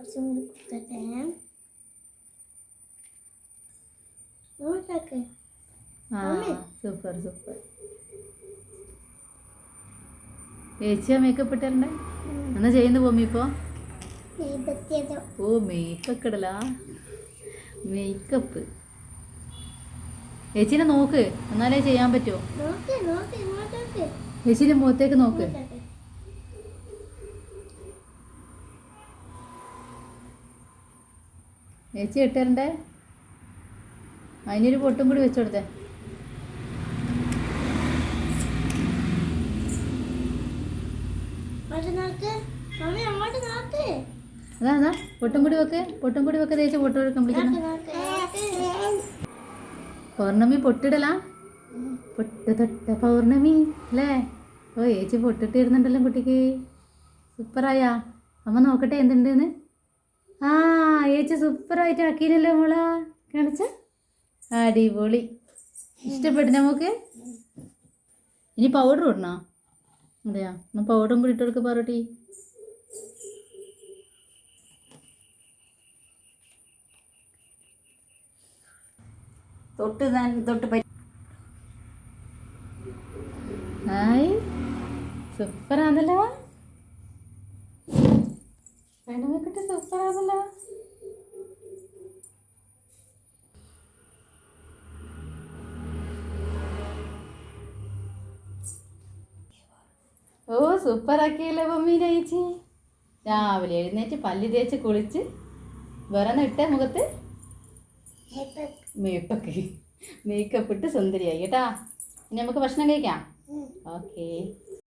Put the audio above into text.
കുറച്ചും കൂടി കുത്തട്ടെ. Super super. ചേച്ചിയാ മേക്കപ്പ് ഇട്ടേ എന്നാ ചെയ്യുന്നു പോമി ഇപ്പോ? ഓ മേക്കപ്പ് ഇടലാ. മേക്കപ്പ് ചേച്ചീനെ നോക്ക്, എന്നാലേ ചെയ്യാൻ പറ്റുമോ? ചേച്ചീൻ്റെ മുഖത്തേക്ക് നോക്ക്. ചേച്ചി ഇട്ടരണ്ടേ? അതിനൊരു പൊട്ടും കൂടി വെച്ചു കൊടുത്തേ. അതാ അതാ പൊട്ടും കൂടി വെക്ക്, പൊട്ടും കൂടി വെക്ക്. തേച്ച് പൊട്ട് കംപ്ലീറ്റ്. പൗർണമി പൊട്ടിടലാ? പൊട്ട് തൊട്ട പൗർണമി അല്ലേ? ഓ ചേച്ചി പൊട്ടിട്ടിരുന്നുണ്ടല്ലോ കുട്ടിക്ക്. സൂപ്പറായാ? അമ്മ നോക്കട്ടെ എന്തുണ്ടെന്ന്. ആ ചേച്ചി സൂപ്പറായിട്ട് ആക്കിയില്ലല്ലോ മോളാ. കാണിച്ച അടിപൊളി. ഇഷ്ടപ്പെട്ടു നമുക്ക്. ഇനി പൗഡർ ഇടണോ? അതെയാ, എന്നാൽ പൗഡറും കൂടി ഇട്ട് കൊടുക്കുക പാറോട്ടി. ഹായ് സൂപ്പറാണല്ലോ. വേണമെങ്കിട്ട് സൂപ്പറാണല്ലോ. ഓ സൂപ്പറാക്കിയല്ലോ മമ്മീനെ ചേച്ചി. രാവിലെ എഴുന്നേറ്റ് പല്ല് തേച്ച് കുളിച്ച് വേറെ ഇട്ടേ മുഖത്ത് മേക്കപ്പ് ഇട്ട് സുന്ദരിയായി കേട്ടാ. ഇനി നമുക്ക് ഭക്ഷണം കഴിക്കാം. ഓക്കേ.